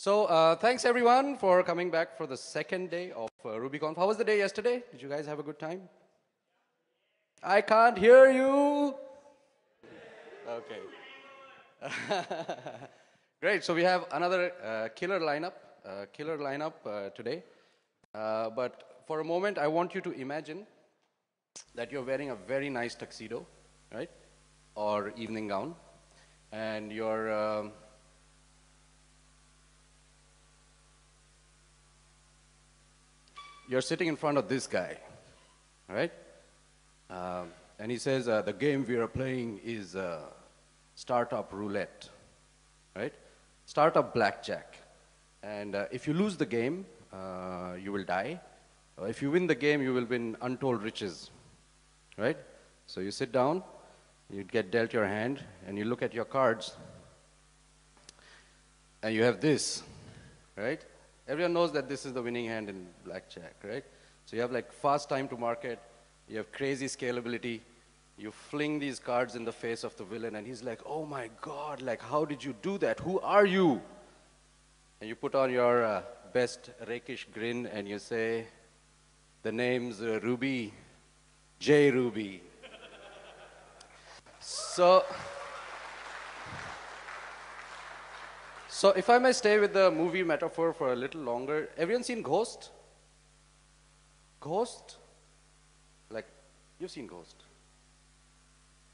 Thanks everyone for coming back for the second day of RubyConf. How was the day yesterday? Did you guys have a good time? I can't hear you. Okay. Great. So we have another killer lineup today. But for a moment, I want you to imagine that you're wearing a very nice tuxedo, right? Or evening gown, and you're sitting in front of this guy, right? And he says, the game we are playing is startup roulette, right? Startup blackjack. And if you lose the game, you will die. If you win the game, you will win untold riches, right? So you sit down, you get dealt your hand, and you look at your cards, and you have this, right? Everyone knows that this is the winning hand in blackjack, right? So you have like fast time to market, you have crazy scalability, you fling these cards in the face of the villain, and he's like, oh my God, like how did you do that? Who are you? And you put on your best rakish grin and you say, the name's Ruby, J. Ruby. So if I may stay with the movie metaphor for a little longer, everyone seen Ghost? Ghost? Like, you've seen Ghost.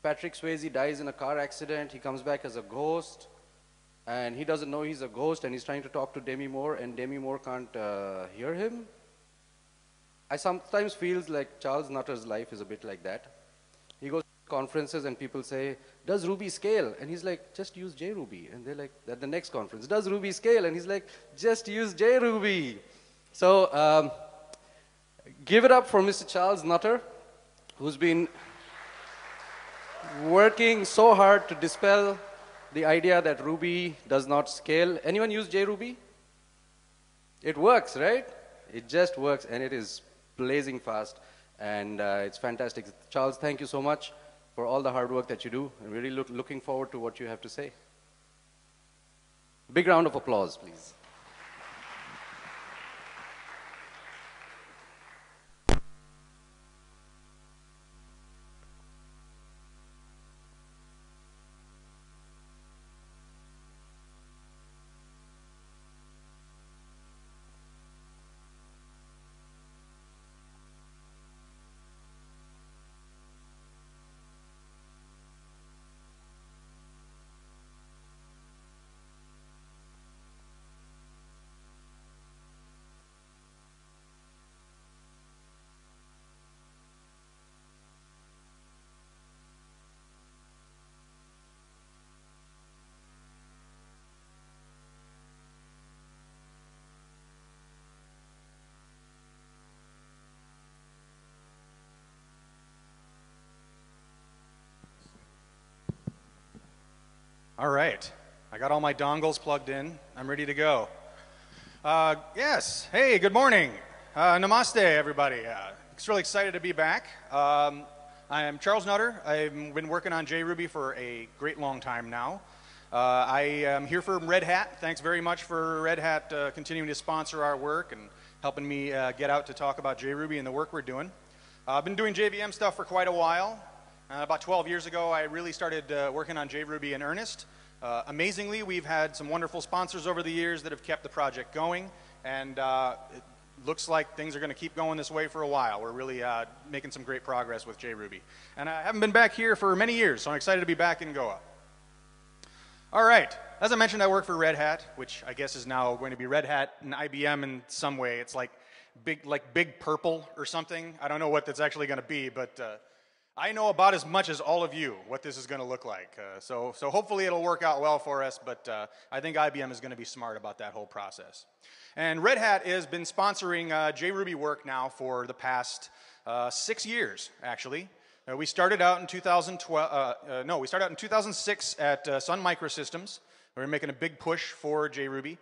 Patrick Swayze dies in a car accident, he comes back as a ghost, and he doesn't know he's a ghost, and he's trying to talk to Demi Moore, and Demi Moore can't hear him. I sometimes feel like Charles Nutter's life is a bit like that. He goes to conferences and people say, does Ruby scale? And he's like, just use JRuby. And they're like, at the next conference, does Ruby scale? And he's like, just use JRuby. So give it up for Mr. Charles Nutter, who's been working so hard to dispel the idea that Ruby does not scale. Anyone use JRuby? It works, right? It just works, and it is blazing fast, and it's fantastic. Charles, thank you so much for all the hard work that you do. I'm really looking forward to what you have to say. Big round of applause, please. All right, I got all my dongles plugged in. I'm ready to go. Yes, hey, good morning. Namaste, everybody. It's really excited to be back. I am Charles Nutter. I've been working on JRuby for a great long time now. I am here for Red Hat. Thanks very much for Red Hat continuing to sponsor our work and helping me get out to talk about JRuby and the work we're doing. I've been doing JVM stuff for quite a while. About 12 years ago, I really started working on JRuby in earnest. Amazingly, we've had some wonderful sponsors over the years that have kept the project going, and it looks like things are going to keep going this way for a while. We're really making some great progress with JRuby. And I haven't been back here for many years, so I'm excited to be back in Goa. All right, as I mentioned, I work for Red Hat, which I guess is now going to be Red Hat and IBM in some way. It's like Big Purple or something. I don't know what that's actually going to be, but I know about as much as all of you what this is going to look like. So hopefully it'll work out well for us, but I think IBM is going to be smart about that whole process. And Red Hat has been sponsoring JRuby work now for the past 6 years, actually. We started out in 2006 at Sun Microsystems. We were making a big push for JRuby.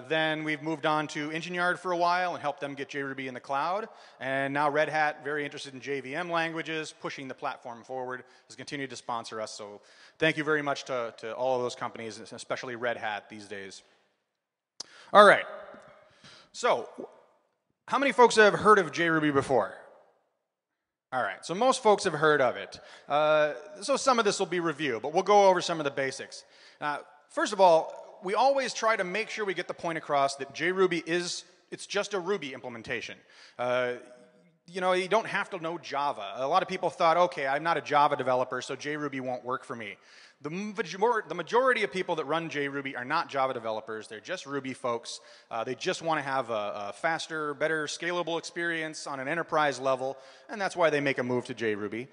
Then we've moved on to EngineYard for a while and helped them get JRuby in the cloud. And now Red Hat, very interested in JVM languages, pushing the platform forward, has continued to sponsor us. So thank you very much to all of those companies, especially Red Hat these days. All right. So, how many folks have heard of JRuby before? All right, so most folks have heard of it. So some of this will be review, but we'll go over some of the basics. First of all, we always try to make sure we get the point across that JRuby it's just a Ruby implementation. You know, you don't have to know Java. A lot of people thought, okay, I'm not a Java developer, so JRuby won't work for me. The majority of people that run JRuby are not Java developers. They're just Ruby folks. They just want to have a faster, better, scalable experience on an enterprise level, and that's why they make a move to JRuby.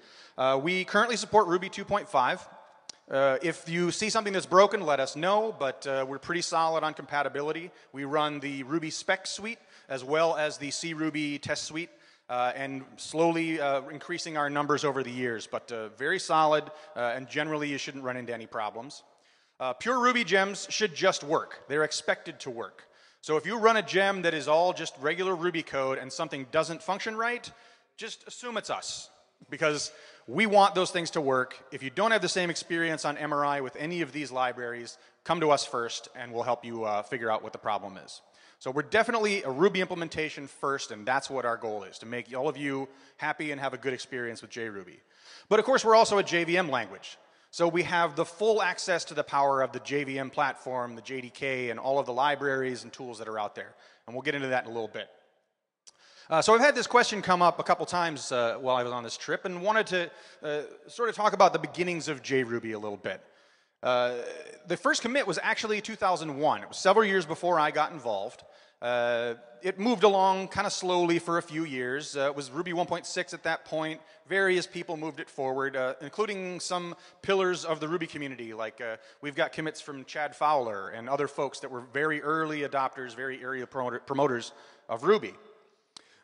We currently support Ruby 2.5. If you see something that's broken, let us know, but we're pretty solid on compatibility. We run the Ruby spec suite as well as the CRuby test suite. And slowly increasing our numbers over the years, but very solid, and generally you shouldn't run into any problems. Pure Ruby gems should just work. They're expected to work. So if you run a gem that is all just regular Ruby code and something doesn't function right, just assume it's us, because we want those things to work. If you don't have the same experience on MRI with any of these libraries, come to us first and we'll help you figure out what the problem is. So we're definitely a Ruby implementation first, and that's what our goal is, to make all of you happy and have a good experience with JRuby. But of course, we're also a JVM language. So we have the full access to the power of the JVM platform, the JDK, and all of the libraries and tools that are out there. And we'll get into that in a little bit. So I've had this question come up a couple times while I was on this trip, and wanted to sort of talk about the beginnings of JRuby a little bit. The first commit was actually 2001. It was several years before I got involved. It moved along kind of slowly for a few years. It was Ruby 1.6 at that point. Various people moved it forward, including some pillars of the Ruby community. Like we've got commits from Chad Fowler and other folks that were very early adopters, very early promoters of Ruby.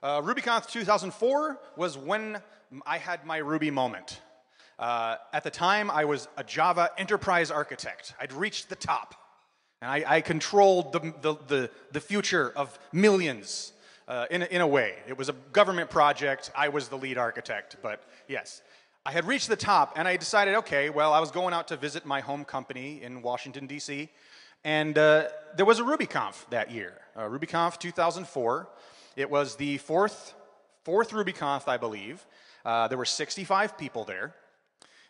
RubyConf 2004 was when I had my Ruby moment. At the time, I was a Java enterprise architect. I'd reached the top, and I controlled the future of millions in a way. It was a government project. I was the lead architect, but yes. I had reached the top, and I decided, okay, well, I was going out to visit my home company in Washington, D.C., and there was a RubyConf that year, RubyConf 2004. It was the fourth RubyConf, I believe. There were 65 people there.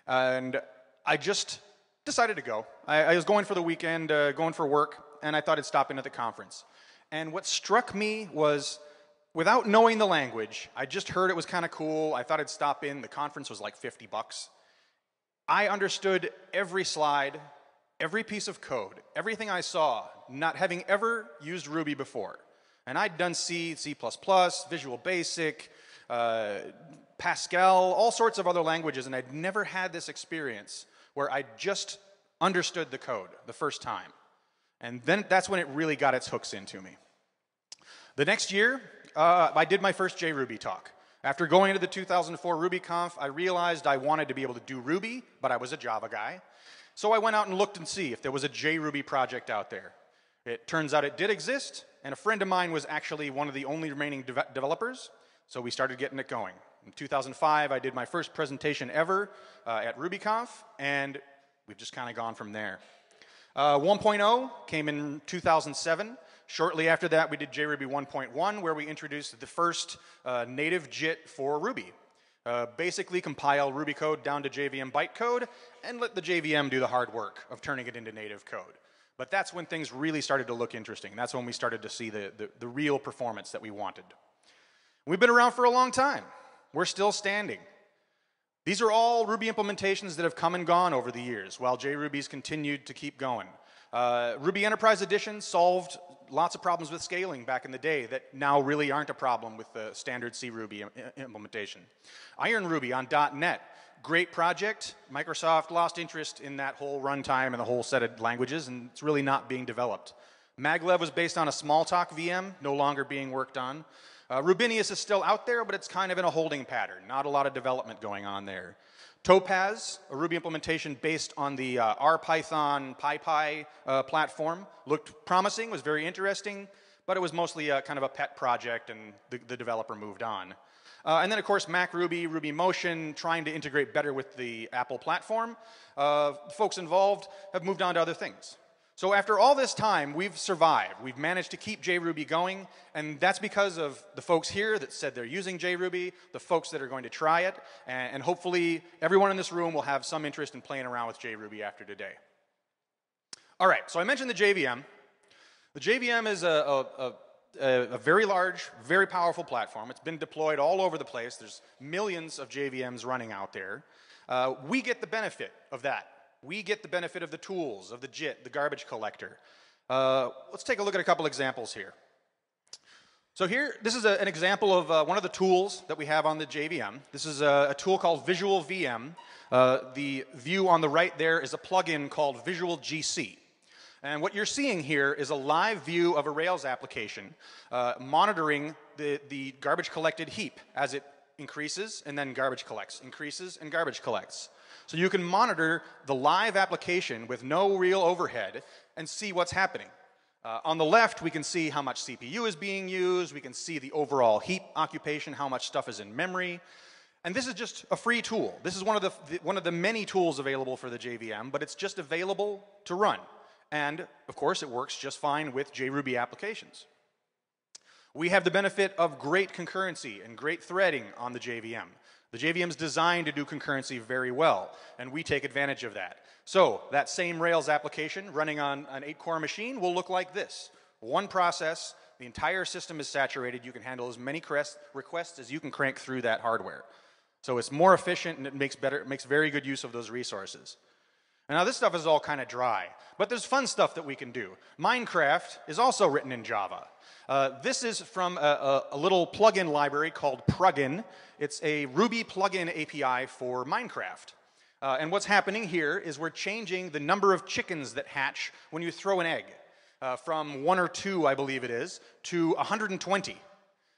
And I just decided to go. I was going for the weekend, going for work, and I thought I'd stop in at the conference. And what struck me was, without knowing the language, I just heard it was kind of cool. I thought I'd stop in. The conference was like $50. I understood every slide, every piece of code, everything I saw, not having ever used Ruby before. And I'd done C, C++, Visual Basic, Pascal, all sorts of other languages, and I'd never had this experience where I just understood the code the first time. And then that's when it really got its hooks into me. The next year, I did my first JRuby talk. After going into the 2004 RubyConf, I realized I wanted to be able to do Ruby, but I was a Java guy. So I went out and looked and see if there was a JRuby project out there. It turns out it did exist, and a friend of mine was actually one of the only remaining developers, so we started getting it going. In 2005, I did my first presentation ever at RubyConf, and we've just kind of gone from there. 1.0 came in 2007. Shortly after that, we did JRuby 1.1, where we introduced the first native JIT for Ruby. Basically compile Ruby code down to JVM bytecode and let the JVM do the hard work of turning it into native code. But that's when things really started to look interesting. That's when we started to see the real performance that we wanted. We've been around for a long time. We're still standing. These are all Ruby implementations that have come and gone over the years, while JRuby's continued to keep going. Ruby Enterprise Edition solved lots of problems with scaling back in the day that now really aren't a problem with the standard CRuby implementation. Iron Ruby on .NET, great project. Microsoft lost interest in that whole runtime and the whole set of languages, and it's really not being developed. Maglev was based on a Smalltalk VM, no longer being worked on. Rubinius is still out there, but it's kind of in a holding pattern. Not a lot of development going on there. Topaz, a Ruby implementation based on the RPython PyPy platform, looked promising, was very interesting, but it was mostly kind of a pet project, and the developer moved on. And then, of course, MacRuby, RubyMotion, trying to integrate better with the Apple platform. Folks involved have moved on to other things. So after all this time, we've survived. We've managed to keep JRuby going, and that's because of the folks here that said they're using JRuby, the folks that are going to try it, and hopefully everyone in this room will have some interest in playing around with JRuby after today. All right, so I mentioned the JVM. The JVM is a very large, very powerful platform. It's been deployed all over the place. There's millions of JVMs running out there. We get the benefit of that. We get the benefit of the tools, of the JIT, the garbage collector. Let's take a look at a couple examples here. So here, this is an example of one of the tools that we have on the JVM. This is a tool called Visual VM. The view on the right there is a plugin called Visual GC. And what you're seeing here is a live view of a Rails application monitoring the garbage collected heap as it increases and then garbage collects, increases and garbage collects. So you can monitor the live application with no real overhead and see what's happening. On the left, we can see how much CPU is being used. We can see the overall heap occupation, how much stuff is in memory. And this is just a free tool. This is one of the many tools available for the JVM, but it's just available to run. And, of course, it works just fine with JRuby applications. We have the benefit of great concurrency and great threading on the JVM. The JVM is designed to do concurrency very well, and we take advantage of that. So that same Rails application running on an 8-core machine will look like this. One process, the entire system is saturated. You can handle as many requests as you can crank through that hardware. So it's more efficient, and it makes very good use of those resources. And now this stuff is all kind of dry, but there's fun stuff that we can do. Minecraft is also written in Java. This is from a little plugin library called Prugin. It's a Ruby plugin API for Minecraft. And what's happening here is we're changing the number of chickens that hatch when you throw an egg from 1 or 2, I believe it is, to 120.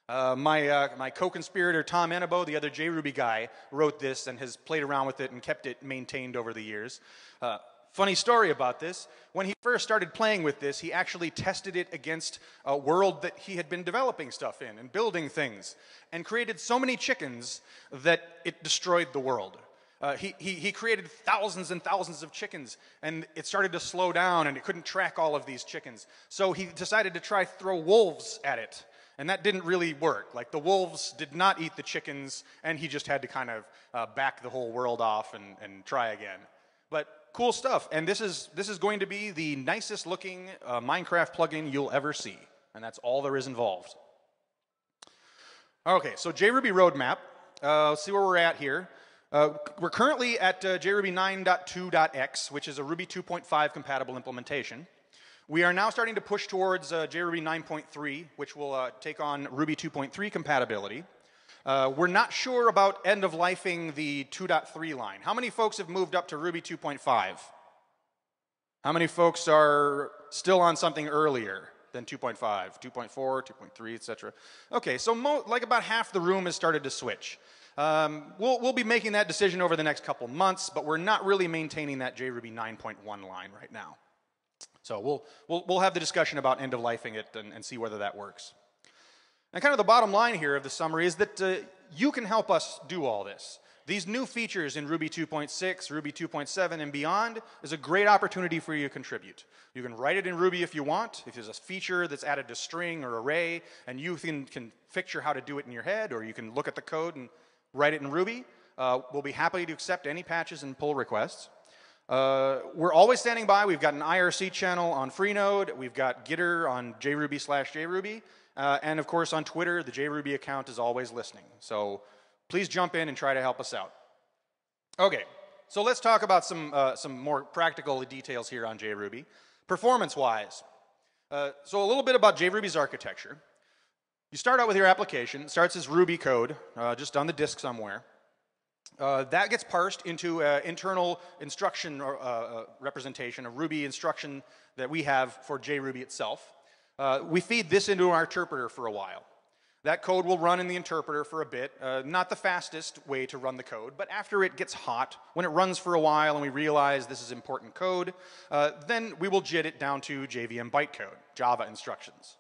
My co-conspirator Tom Enabo, the other JRuby guy, wrote this and has played around with it and kept it maintained over the years. Funny story about this, when he first started playing with this, he actually tested it against a world that he had been developing stuff in and building things, and created so many chickens that it destroyed the world. He created thousands and thousands of chickens, and it started to slow down, and it couldn't track all of these chickens. So he decided to try throw wolves at it. And that didn't really work. Like, the wolves did not eat the chickens, and he just had to kind of back the whole world off and try again. But cool stuff. And this is going to be the nicest looking Minecraft plugin you'll ever see. And that's all there is involved. Okay, so JRuby roadmap. Let's see where we're at here. We're currently at JRuby 9.2.x, which is a Ruby 2.5 compatible implementation. We are now starting to push towards JRuby 9.3, which will take on Ruby 2.3 compatibility. We're not sure about end-of-lifing the 2.3 line. How many folks have moved up to Ruby 2.5? How many folks are still on something earlier than 2.5, 2.4, 2.3, etc.? Okay, so like about half the room has started to switch. We'll be making that decision over the next couple months, but we're not really maintaining that JRuby 9.1 line right now. So we'll have the discussion about end-of-lifing it and see whether that works. And kind of the bottom line here of the summary is that you can help us do all this. These new features in Ruby 2.6, Ruby 2.7, and beyond is a great opportunity for you to contribute. You can write it in Ruby if you want. If there's a feature that's added to string or array, and you can picture how to do it in your head, or you can look at the code and write it in Ruby, we'll be happy to accept any patches and pull requests. We're always standing by. We've got an IRC channel on Freenode. We've got Gitter on jruby/jruby. And of course on Twitter, the JRuby account is always listening. So please jump in and try to help us out. Okay, so let's talk about some more practical details here on JRuby. Performance-wise, so a little bit about JRuby's architecture. You start out with your application. It starts as Ruby code, just on the disk somewhere. That gets parsed into internal instruction representation, a Ruby instruction that we have for JRuby itself. We feed this into our interpreter for a while. That code will run in the interpreter for a bit, not the fastest way to run the code, but after it gets hot, when it runs for a while and we realize this is important code, then we will JIT it down to JVM bytecode, Java instructions.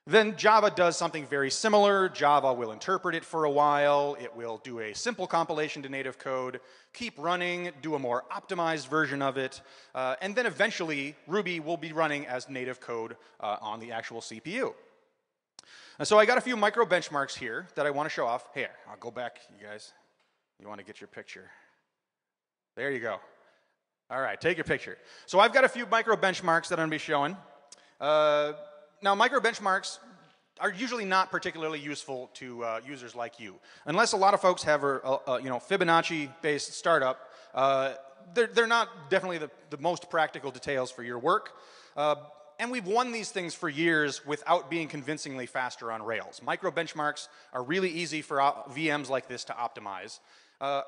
Then Java does something very similar. Java will interpret it for a while. It will do a simple compilation to native code, keep running, do a more optimized version of it, and then eventually Ruby will be running as native code on the actual CPU. And so I got a few micro benchmarks here that I want to show off. Here, I'll go back, you guys. You want to get your picture. There you go. All right, take your picture. So I've got a few micro benchmarks that I'm going to be showing. Now, micro benchmarks are usually not particularly useful to users like you. Unless a lot of folks have a Fibonacci-based startup, they're not definitely the most practical details for your work. And we've won these things for years without being convincingly faster on Rails. Micro benchmarks are really easy for VMs like this to optimize.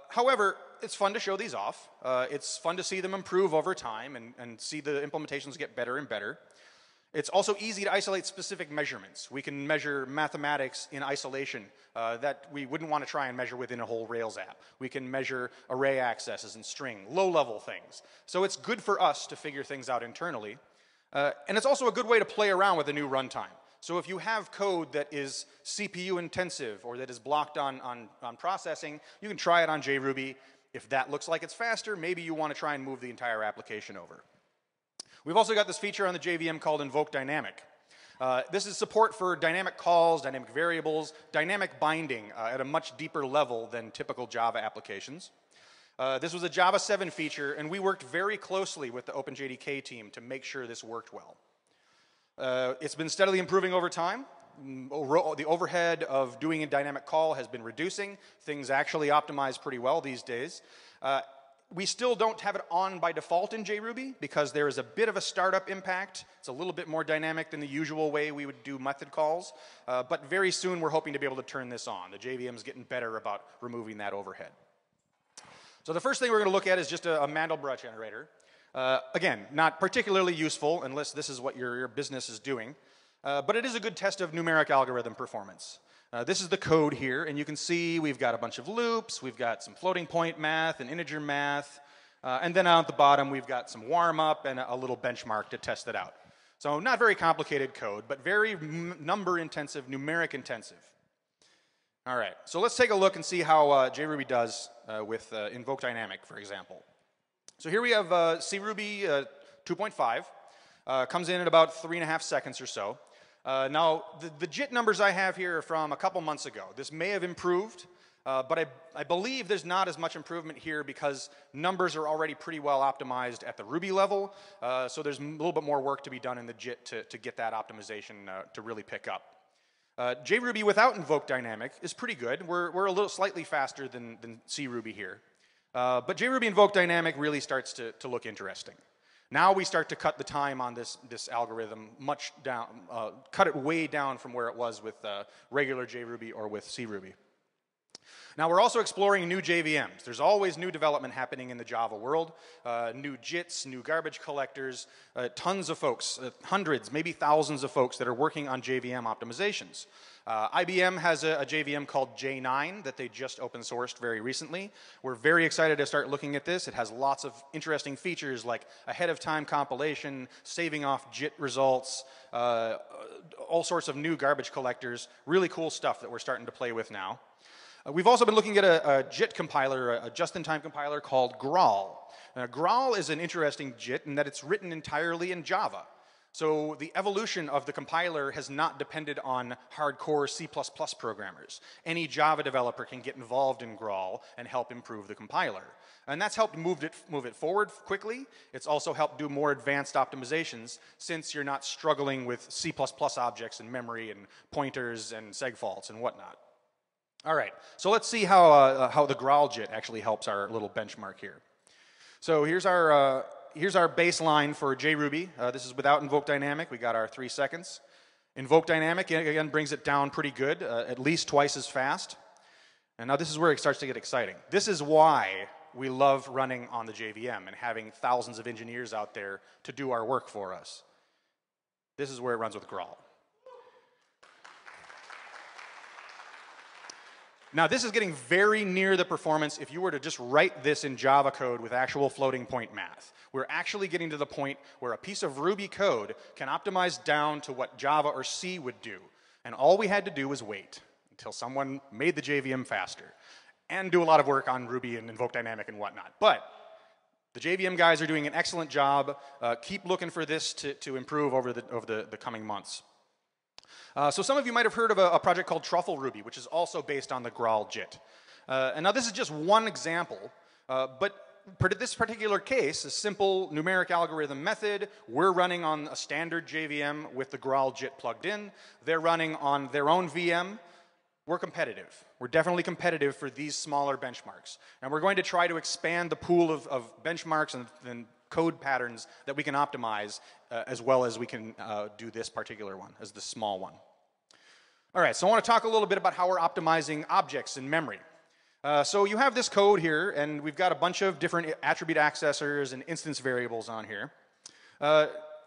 However, it's fun to show these off. It's fun to see them improve over time and see the implementations get better and better. It's also easy to isolate specific measurements. We can measure mathematics in isolation that we wouldn't want to try and measure within a whole Rails app. We can measure array accesses and string, low-level things. So it's good for us to figure things out internally. And it's also a good way to play around with a new runtime. So if you have code that is CPU intensive or that is blocked on processing, you can try it on JRuby. If that looks like it's faster, maybe you want to try and move the entire application over. We've also got this feature on the JVM called Invoke Dynamic. This is support for dynamic calls, dynamic variables, dynamic binding at a much deeper level than typical Java applications. This was a Java 7 feature, and we worked very closely with the OpenJDK team to make sure this worked well. It's been steadily improving over time. The overhead of doing a dynamic call has been reducing. Things actually optimize pretty well these days. We still don't have it on by default in JRuby because there is a bit of a startup impact. It's a little bit more dynamic than the usual way we would do method calls. But very soon we're hoping to be able to turn this on. The JVM is getting better about removing that overhead. So the first thing we're going to look at is just a Mandelbrot generator. Again, not particularly useful unless this is what your business is doing. But it is a good test of numeric algorithm performance. This is the code here, and you can see we've got a bunch of loops, we've got some floating point math and integer math, and then out at the bottom we've got some warm-up and a little benchmark to test it out. So not very complicated code, but very number-intensive, numeric-intensive. All right, so let's take a look and see how JRuby does with Invoke Dynamic, for example. So here we have CRuby 2.5. Comes in at about 3.5 seconds or so. Now, the JIT numbers I have here are from a couple months ago. This may have improved, but I believe there's not as much improvement here because numbers are already pretty well optimized at the Ruby level, so there's a little bit more work to be done in the JIT to get that optimization to really pick up. JRuby without Invoke Dynamic is pretty good. We're a little slightly faster than CRuby here. But JRuby Invoke Dynamic really starts to look interesting. Now we start to cut the time on this algorithm much down, cut it way down from where it was with regular JRuby or with CRuby. Now we're also exploring new JVMs. There's always new development happening in the Java world, new JITs, new garbage collectors, tons of folks, hundreds, maybe thousands of folks that are working on JVM optimizations. IBM has a JVM called J9 that they just open sourced very recently. We're very excited to start looking at this. It has lots of interesting features like ahead of time compilation, saving off JIT results, all sorts of new garbage collectors, really cool stuff that we're starting to play with now. We've also been looking at a JIT compiler, a just-in-time compiler called Graal. Graal is an interesting JIT in that it's written entirely in Java. So the evolution of the compiler has not depended on hardcore C++ programmers. Any Java developer can get involved in Graal and help improve the compiler. And that's helped move it forward quickly. It's also helped do more advanced optimizations since you're not struggling with C++ objects and memory and pointers and seg faults and whatnot. All right, so let's see how the Graal JIT actually helps our little benchmark here. So here's our baseline for JRuby. This is without Invoke Dynamic. We got our 3 seconds. Invoke Dynamic, again, brings it down pretty good, at least twice as fast. And now this is where it starts to get exciting. This is why we love running on the JVM and having thousands of engineers out there to do our work for us. This is where it runs with Graal. Now, this is getting very near the performance if you were to just write this in Java code with actual floating point math. We're actually getting to the point where a piece of Ruby code can optimize down to what Java or C would do. And all we had to do was wait until someone made the JVM faster and do a lot of work on Ruby and invoke dynamic and whatnot. But the JVM guys are doing an excellent job. Keep looking for this to improve over the coming months. So some of you might have heard of a project called Truffle Ruby, which is also based on the Graal JIT. And now this is just one example, but this particular case, a simple numeric algorithm method, we're running on a standard JVM with the Graal JIT plugged in. They're running on their own VM. We're competitive. We're definitely competitive for these smaller benchmarks. And we're going to try to expand the pool of benchmarks and code patterns that we can optimize as well as we can do this particular one as the small one. All right, so I want to talk a little bit about how we're optimizing objects in memory. So you have this code here, and we've got a bunch of different attribute accessors and instance variables on here.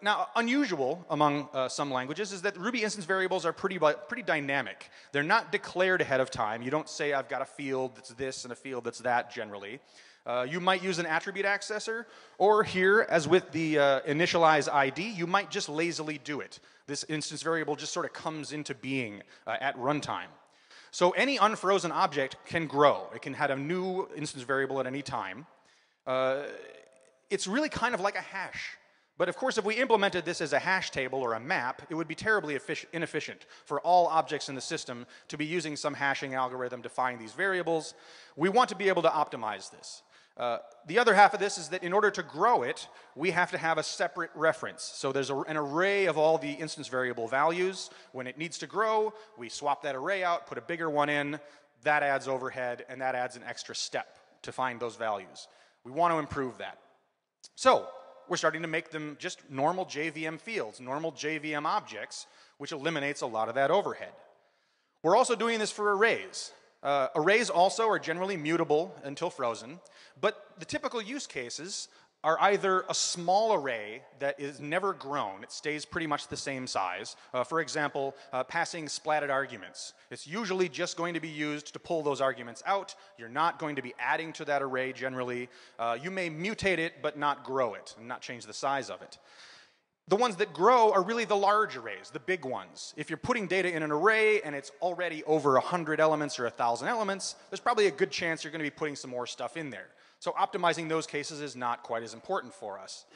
Now, unusual among some languages is that Ruby instance variables are pretty dynamic. They're not declared ahead of time. You don't say, I've got a field that's this and a field that's that generally. You might use an attribute accessor, or here, as with the initialize ID, you might just lazily do it. This instance variable just sort of comes into being at runtime. So any unfrozen object can grow. It can have a new instance variable at any time. It's really kind of like a hash. But of course, if we implemented this as a hash table or a map, it would be terribly inefficient for all objects in the system to be using some hashing algorithm to find these variables. We want to be able to optimize this. The other half of this is that in order to grow it, we have to have a separate reference. So there's an array of all the instance variable values. When it needs to grow, we swap that array out, put a bigger one in. That adds overhead, and that adds an extra step to find those values. We want to improve that. So we're starting to make them just normal JVM fields, normal JVM objects, which eliminates a lot of that overhead. We're also doing this for arrays. Arrays also are generally mutable until frozen, but the typical use cases are either a small array that is never grown, it stays pretty much the same size. For example, passing splatted arguments. It's usually just going to be used to pull those arguments out. You're not going to be adding to that array generally. You may mutate it, but not grow it, and not change the size of it. The ones that grow are really the large arrays, the big ones. If you're putting data in an array and it's already over 100 elements or 1,000 elements, there's probably a good chance you're going to be putting some more stuff in there. So optimizing those cases is not quite as important for us.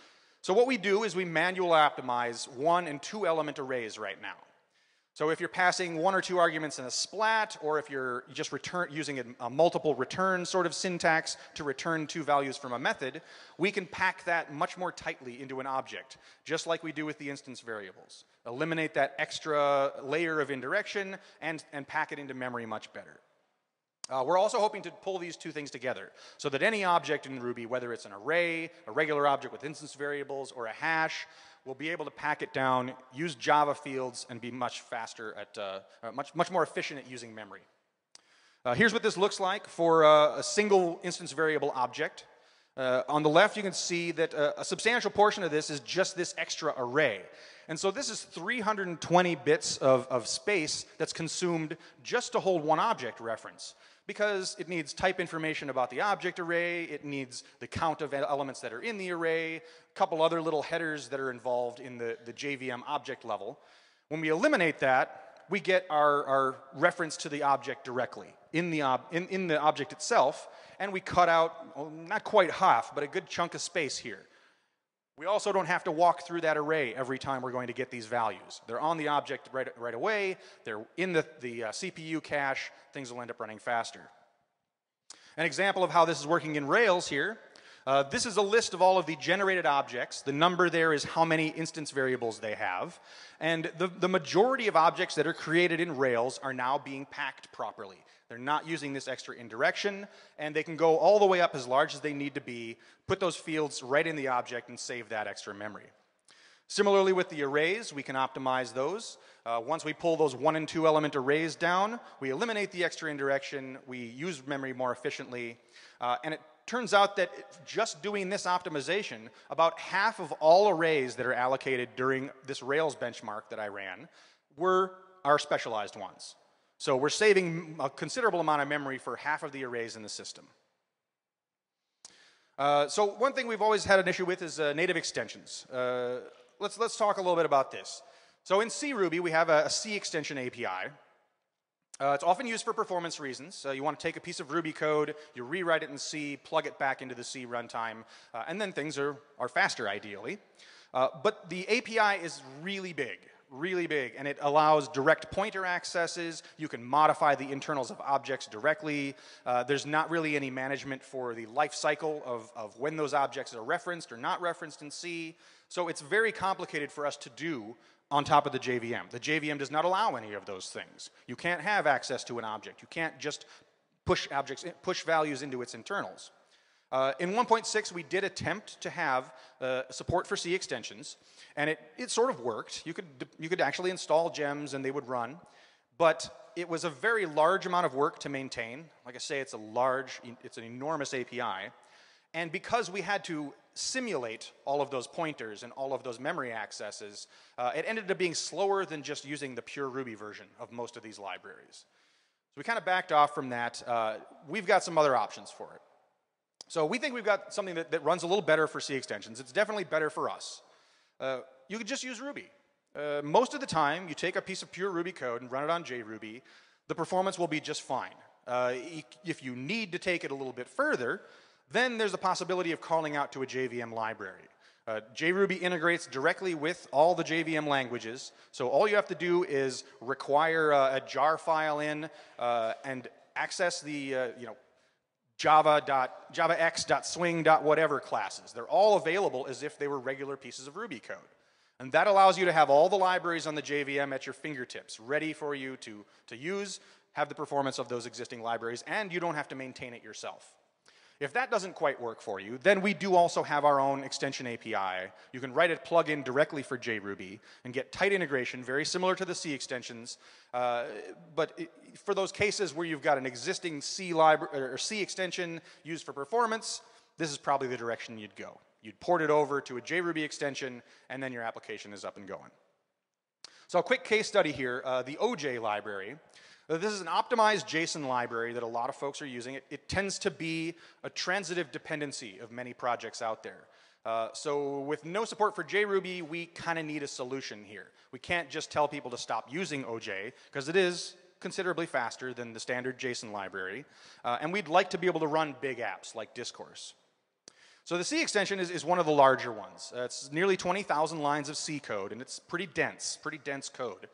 So what we do is we manually optimize 1 and 2 element arrays right now. So if you're passing 1 or 2 arguments in a splat, or if you're just using a multiple return sort of syntax to return 2 values from a method, we can pack that much more tightly into an object, just like we do with the instance variables. Eliminate that extra layer of indirection and pack it into memory much better. We're also hoping to pull these two things together so that any object in Ruby, whether it's an array, a regular object with instance variables, or a hash, will be able to pack it down, use Java fields, and be much faster at, much more efficient at using memory. Here's what this looks like for a single instance variable object. On the left, you can see that a substantial portion of this is just this extra array. And so this is 320 bits of space that's consumed just to hold one object reference, because it needs type information about the object array, it needs the count of elements that are in the array, a couple other little headers that are involved in the JVM object level. When we eliminate that, we get our reference to the object directly in the object itself, and we cut out, well, not quite half, but a good chunk of space here. We also don't have to walk through that array every time we're going to get these values. They're on the object right away. They're in the CPU cache. Things will end up running faster. An example of how this is working in Rails here. This is a list of all of the generated objects. The number there is how many instance variables they have. And the majority of objects that are created in Rails are now being packed properly. They're not using this extra indirection, and they can go all the way up as large as they need to be, put those fields right in the object, and save that extra memory. Similarly with the arrays, we can optimize those. Once we pull those 1 and 2 element arrays down, we eliminate the extra indirection, we use memory more efficiently, and it turns out that just doing this optimization, about half of all arrays that are allocated during this Rails benchmark that I ran are specialized ones. So we're saving a considerable amount of memory for half of the arrays in the system. So one thing we've always had an issue with is native extensions. Let's talk a little bit about this. So in C Ruby, we have a C extension API. It's often used for performance reasons. You want to take a piece of Ruby code, you rewrite it in C, plug it back into the C runtime, and then things are faster, ideally. But the API is really big, and it allows direct pointer accesses. You can modify the internals of objects directly. There's not really any management for the life cycle of when those objects are referenced or not referenced in C. So it's very complicated for us to do on top of the JVM. The JVM does not allow any of those things. You can't have access to an object. You can't just push values into its internals. In 1.6, we did attempt to have support for C extensions, and it sort of worked. You could actually install gems and they would run, but it was a very large amount of work to maintain. Like I say, it's an enormous API, and because we had to simulate all of those pointers and all of those memory accesses, it ended up being slower than just using the pure Ruby version of most of these libraries. So we kind of backed off from that. We've got some other options for it. So we think we've got something that runs a little better for C extensions. It's definitely better for us. You could just use Ruby. Most of the time, you take a piece of pure Ruby code and run it on JRuby, the performance will be just fine. If you need to take it a little bit further, then there's the possibility of calling out to a JVM library. JRuby integrates directly with all the JVM languages, so all you have to do is require a jar file in and access the javax.swing.whatever classes. They're all available as if they were regular pieces of Ruby code. And that allows you to have all the libraries on the JVM at your fingertips, ready for you to use, have the performance of those existing libraries, and you don't have to maintain it yourself. If that doesn't quite work for you, then we do also have our own extension API. You can write a plugin directly for JRuby and get tight integration, very similar to the C extensions. But for those cases where you've got an existing C library or C extension used for performance, this is probably the direction you'd go. You'd port it over to a JRuby extension, and then your application is up and going. So a quick case study here, the OJ library. This is an optimized JSON library that a lot of folks are using. It tends to be a transitive dependency of many projects out there. So with no support for JRuby, we kind of need a solution here. We can't just tell people to stop using OJ, because it is considerably faster than the standard JSON library. And we'd like to be able to run big apps like Discourse. So the C extension is one of the larger ones. It's nearly 20,000 lines of C code, and it's pretty dense code.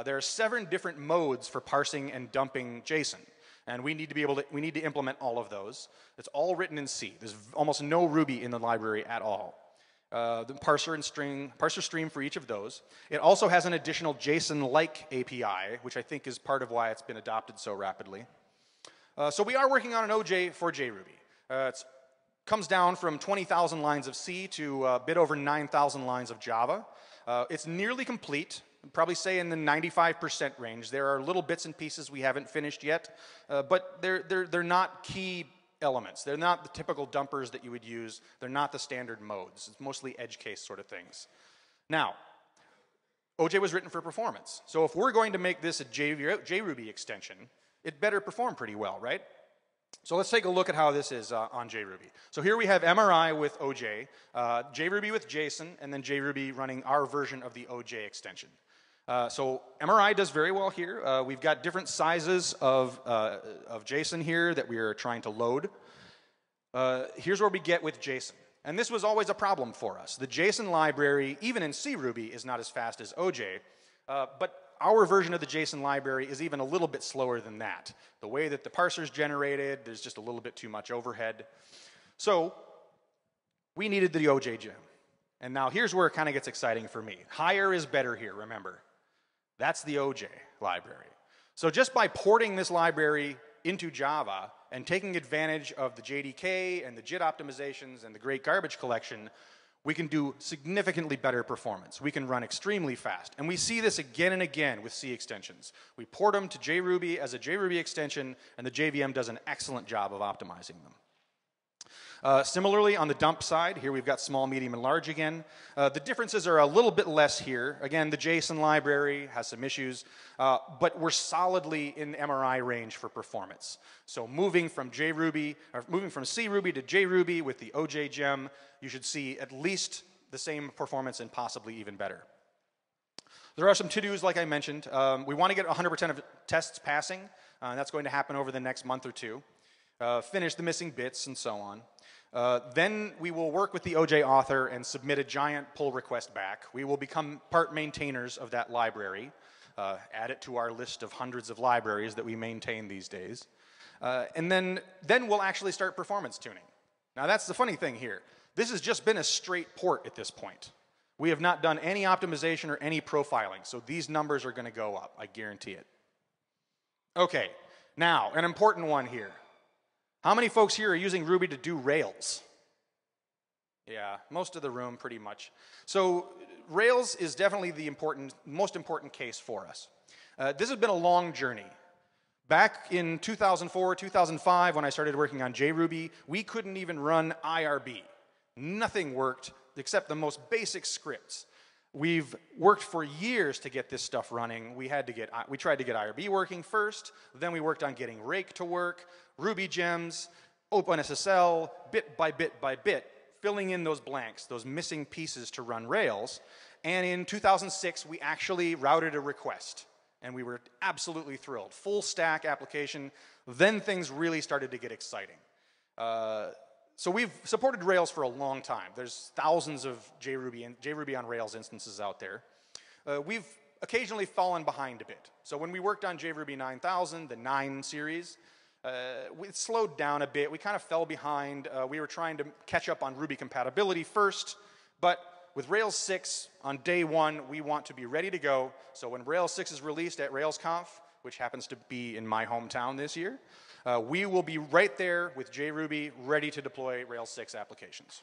There are 7 different modes for parsing and dumping JSON, and we need to implement all of those. It's all written in C. There's almost no Ruby in the library at all. The parser stream for each of those. It also has an additional JSON-like API, which I think is part of why it's been adopted so rapidly. So we are working on an OJ for JRuby. It comes down from 20,000 lines of C to a bit over 9,000 lines of Java. It's nearly complete. I'd probably say in the 95% range. There are little bits and pieces we haven't finished yet, but they're not key elements. They're not the typical dumpers that you would use. They're not the standard modes. It's mostly edge case sort of things. Now, OJ was written for performance. So if we're going to make this a JRuby extension, it better perform pretty well, right? So let's take a look at how this is on JRuby. So here we have MRI with OJ, JRuby with JSON, and then JRuby running our version of the OJ extension. So MRI does very well here. We've got different sizes of JSON here that we are trying to load. Here's where we get with JSON. And this was always a problem for us. The JSON library, even in C Ruby, is not as fast as OJ, but our version of the JSON library is even a little bit slower than that. The way that the parser's generated, there's just a little bit too much overhead. So we needed the OJ gem. And now here's where it kind of gets exciting for me. Higher is better here, remember. That's the OJ library. So just by porting this library into Java and taking advantage of the JDK and the JIT optimizations and the great garbage collection, we can do significantly better performance. We can run extremely fast. And we see this again and again with C extensions. We port them to JRuby as a JRuby extension, and the JVM does an excellent job of optimizing them. Similarly, on the dump side, here we've got small, medium, and large again. The differences are a little bit less here. Again, the JSON library has some issues, but we're solidly in MRI range for performance. So moving from JRuby, or moving from CRuby to JRuby with the OJ gem, you should see at least the same performance and possibly even better. There are some to-dos, like I mentioned. We want to get 100% of tests passing. That's going to happen over the next month or two. Finish the missing bits and so on. Then we will work with the OJ author and submit a giant pull request back. We will become part maintainers of that library, add it to our list of hundreds of libraries that we maintain these days. And then we'll actually start performance tuning. Now that's the funny thing here. This has just been a straight port at this point. We have not done any optimization or any profiling, so these numbers are going to go up, I guarantee it. Okay, now an important one here. How many folks here are using Ruby to do Rails? Yeah, most of the room pretty much. So Rails is definitely the most important case for us. This has been a long journey. Back in 2004, 2005, when I started working on JRuby, we couldn't even run IRB. Nothing worked except the most basic scripts. We've worked for years to get this stuff running. We tried to get IRB working first, then we worked on getting Rake to work, Ruby gems, OpenSSL, bit by bit by bit, filling in those blanks, those missing pieces to run Rails. And in 2006, we actually routed a request, and we were absolutely thrilled. Full stack application, then things really started to get exciting. So we've supported Rails for a long time. There's thousands of JRuby on Rails instances out there. We've occasionally fallen behind a bit. So when we worked on JRuby 9000, the 9 series, it slowed down a bit. We kind of fell behind. We were trying to catch up on Ruby compatibility first, but with Rails 6, on day one, we want to be ready to go. So when Rails 6 is released at RailsConf, which happens to be in my hometown this year, we will be right there with JRuby ready to deploy Rails 6 applications.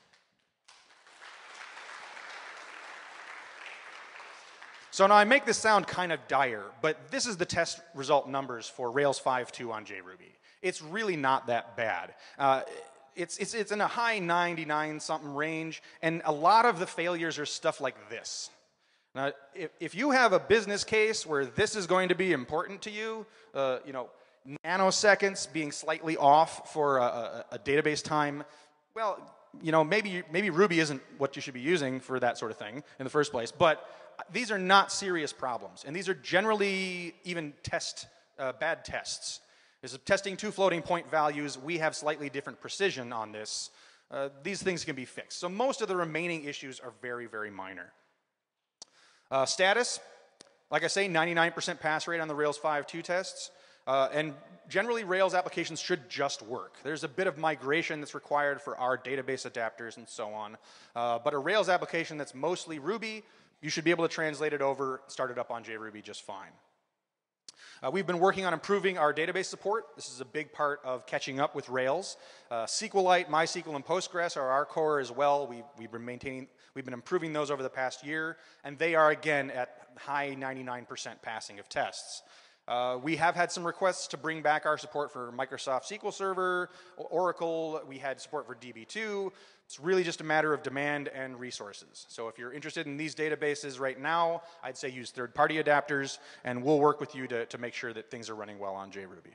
So now I make this sound kind of dire, but this is the test result numbers for Rails 5.2 on JRuby. It's really not that bad. It's in a high 99 something range, and a lot of the failures are stuff like this. Now, if you have a business case where this is going to be important to you, you know, nanoseconds being slightly off for a database time, well, you know, maybe Ruby isn't what you should be using for that sort of thing in the first place, but these are not serious problems, and these are generally even bad tests. This is testing 2 floating point values. We have slightly different precision on this. These things can be fixed. So most of the remaining issues are very, very minor. Status, like I say, 99% pass rate on the Rails 5.2 tests. And generally, Rails applications should just work. There's a bit of migration that's required for our database adapters and so on. But a Rails application that's mostly Ruby, you should be able to translate it over, start it up on JRuby just fine. We've been working on improving our database support. This is a big part of catching up with Rails. SQLite, MySQL, and Postgres are our core as well. We've been improving those over the past year, and they are again at high 99% passing of tests. We have had some requests to bring back our support for Microsoft SQL Server, Oracle. We had support for DB2. It's really just a matter of demand and resources. So if you're interested in these databases right now, I'd say use third-party adapters, and we'll work with you to make sure that things are running well on JRuby.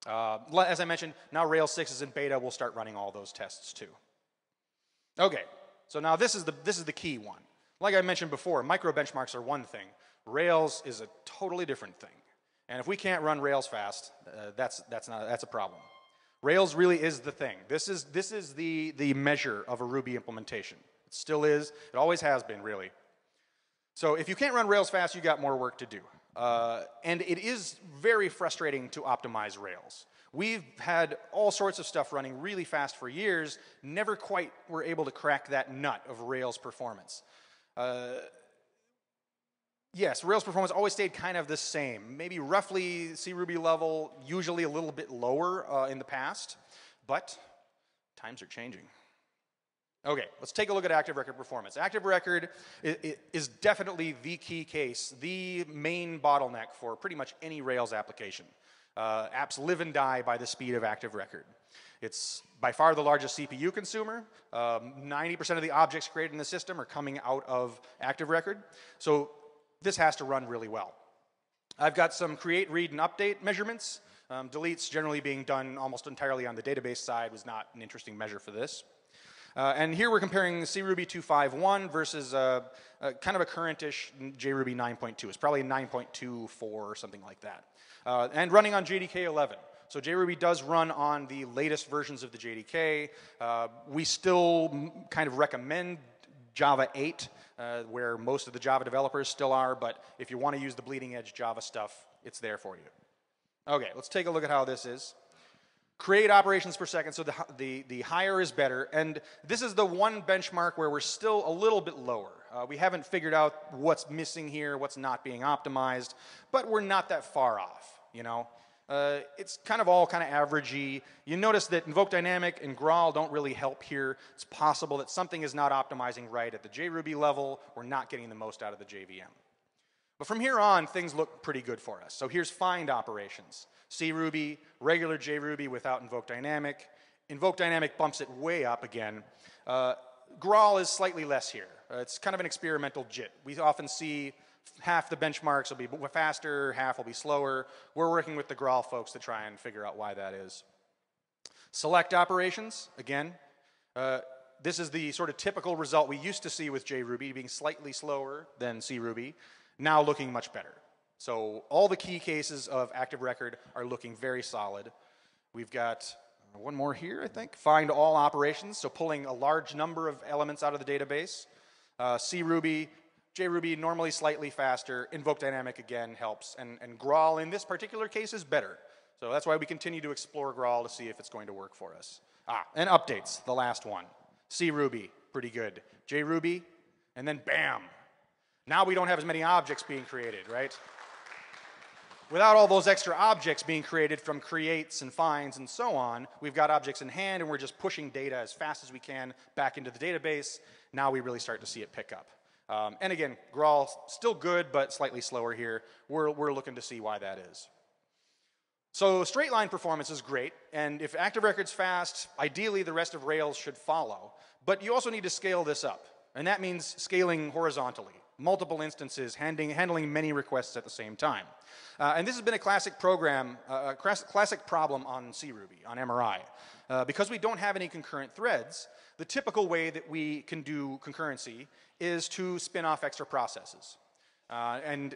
As I mentioned, now Rails 6 is in beta. We'll start running all those tests too. Okay, so now this is the key one. Like I mentioned before, micro benchmarks are one thing. Rails is a totally different thing. And if we can't run Rails fast, that's a problem. Rails really is the thing. This is the measure of a Ruby implementation. It still is. It always has been, really. So if you can't run Rails fast, you got more work to do. And it is very frustrating to optimize Rails. We've had all sorts of stuff running really fast for years, never quite were able to crack that nut of Rails performance. Yes, Rails performance always stayed kind of the same, maybe roughly CRuby level, usually a little bit lower in the past, but times are changing. Okay, let's take a look at Active Record performance. Active Record is definitely the key case, the main bottleneck for pretty much any Rails application. Apps live and die by the speed of Active Record. It's by far the largest CPU consumer. 90% of the objects created in the system are coming out of Active Record. So this has to run really well. I've got some create, read, and update measurements. Deletes generally being done almost entirely on the database side was not an interesting measure for this. And here we're comparing CRuby 2.5.1 versus kind of a current-ish JRuby 9.2. It's probably 9.24 or something like that. And running on JDK 11. So JRuby does run on the latest versions of the JDK. We still kind of recommend Java 8, where most of the Java developers still are, but if you want to use the bleeding edge Java stuff, it's there for you. Okay, let's take a look at how this is. Create operations per second, so the higher is better, and this is the one benchmark where we're still a little bit lower. We haven't figured out what's missing here, what's not being optimized, but we're not that far off, you know. It's kind of all kind of averagey. You notice that Invoke Dynamic and Graal don't really help here. It's possible that something is not optimizing right at the JRuby level. We're not getting the most out of the JVM. But from here on, things look pretty good for us. So here's find operations. CRuby, regular JRuby without Invoke Dynamic. Invoke Dynamic bumps it way up again. Graal is slightly less here. It's kind of an experimental JIT. We often see half the benchmarks will be faster, half will be slower. We're working with the Graal folks to try and figure out why that is. Select operations, again. This is the sort of typical result we used to see with JRuby, being slightly slower than CRuby, now looking much better. So all the key cases of Active Record are looking very solid. We've got one more here, I think. Find all operations, so pulling a large number of elements out of the database. CRuby, JRuby normally slightly faster. Invoke Dynamic again helps, and Graal in this particular case is better. So that's why we continue to explore Graal to see if it's going to work for us. And updates, the last one. CRuby, pretty good. JRuby, and then bam. Now we don't have as many objects being created, right? Without all those extra objects being created from creates and finds and so on, we've got objects in hand and we're just pushing data as fast as we can back into the database. Now we really start to see it pick up. And again, Graal still good, but slightly slower here. We're looking to see why that is. So straight line performance is great, and if Active Record's fast, ideally the rest of Rails should follow. But you also need to scale this up, and that means scaling horizontally. Multiple instances, handling many requests at the same time. And this has been a classic problem on CRuby, on MRI. Because we don't have any concurrent threads, the typical way that we can do concurrency is to spin off extra processes. And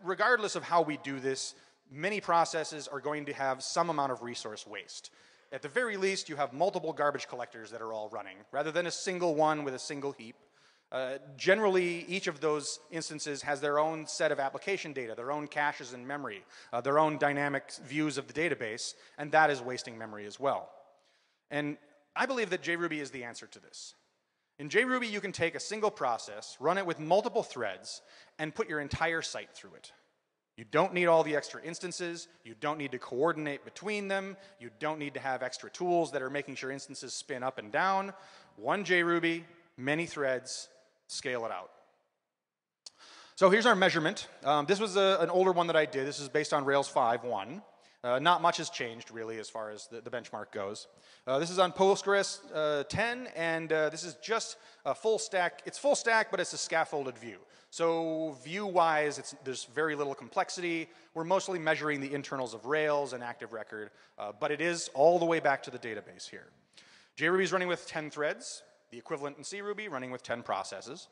regardless of how we do this, many processes are going to have some amount of resource waste. At the very least, you have multiple garbage collectors that are all running, rather than a single one with a single heap. Generally, each of those instances has their own set of application data, their own caches in memory, their own dynamic views of the database, and that is wasting memory as well. And I believe that JRuby is the answer to this. In JRuby, you can take a single process, run it with multiple threads, and put your entire site through it. You don't need all the extra instances. You don't need to coordinate between them. You don't need to have extra tools that are making sure instances spin up and down. One JRuby, many threads, scale it out. So here's our measurement. This was an older one that I did. This is based on Rails 5.1. Not much has changed, really, as far as the benchmark goes. This is on Postgres 10, and this is just a full stack. It's full stack, but it's a scaffolded view. So view-wise, there's very little complexity. We're mostly measuring the internals of Rails and Active Record, but it is all the way back to the database here. JRuby is running with 10 threads, the equivalent in CRuby running with 10 processes.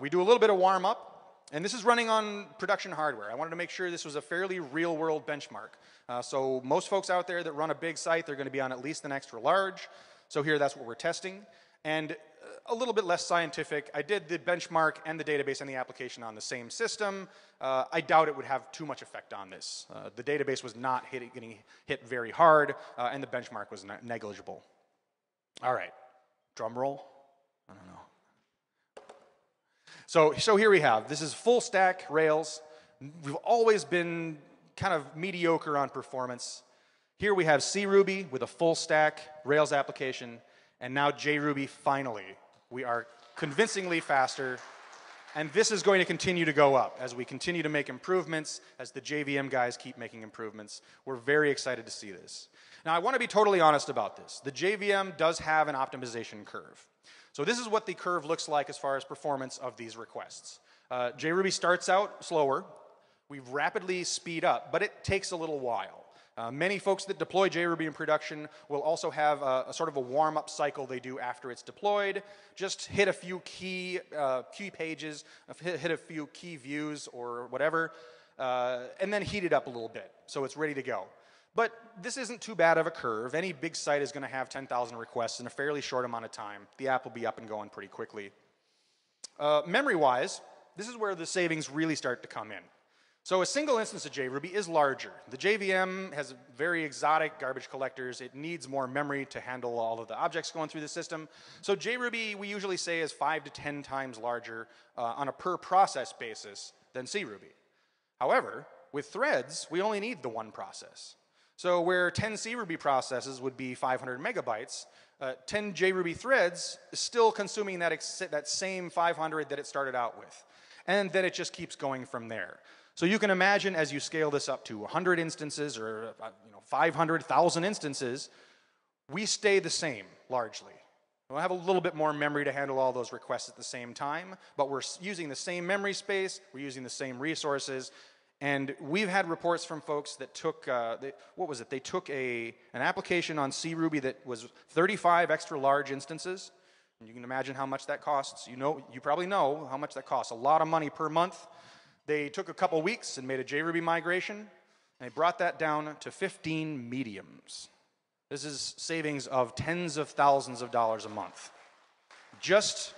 We do a little bit of warm-up. And this is running on production hardware. I wanted to make sure this was a fairly real-world benchmark. So most folks out there that run a big site, they're going to be on at least an extra large. So here, that's what we're testing. And a little bit less scientific. I did the benchmark and the database and the application on the same system. I doubt it would have too much effect on this. The database was not getting hit very hard, and the benchmark was negligible. All right, drum roll. I don't know. So here we have, this is full stack Rails. We've always been kind of mediocre on performance. Here we have CRuby with a full stack Rails application, and now JRuby finally. We are convincingly faster. And this is going to continue to go up as we continue to make improvements, as the JVM guys keep making improvements. We're very excited to see this. Now, I want to be totally honest about this. The JVM does have an optimization curve. So this is what the curve looks like as far as performance of these requests. JRuby starts out slower. We rapidly speed up, but it takes a little while. Many folks that deploy JRuby in production will also have a sort of a warm-up cycle they do after it's deployed. Just hit a few key pages, hit a few key views or whatever, and then heat it up a little bit so it's ready to go. But this isn't too bad of a curve. Any big site is going to have 10,000 requests in a fairly short amount of time. The app will be up and going pretty quickly. Memory-wise, this is where the savings really start to come in. So a single instance of JRuby is larger. The JVM has very exotic garbage collectors. It needs more memory to handle all of the objects going through the system. So JRuby, we usually say, is 5 to 10 times larger on a per process basis than CRuby. However, with threads, we only need the one process. So where 10 CRuby processes would be 500 megabytes, 10 JRuby threads is still consuming that same 500 that it started out with. And then it just keeps going from there. So you can imagine as you scale this up to 100 instances or 500,000 instances, we stay the same largely. We'll have a little bit more memory to handle all those requests at the same time, but we're using the same memory space, we're using the same resources, and we've had reports from folks that took, what was it? They took an application on CRuby that was 35 extra large instances, and you can imagine how much that costs. You probably know how much that costs, a lot of money per month. They took a couple weeks and made a JRuby migration, and they brought that down to 15 mediums. This is savings of tens of thousands of dollars a month, just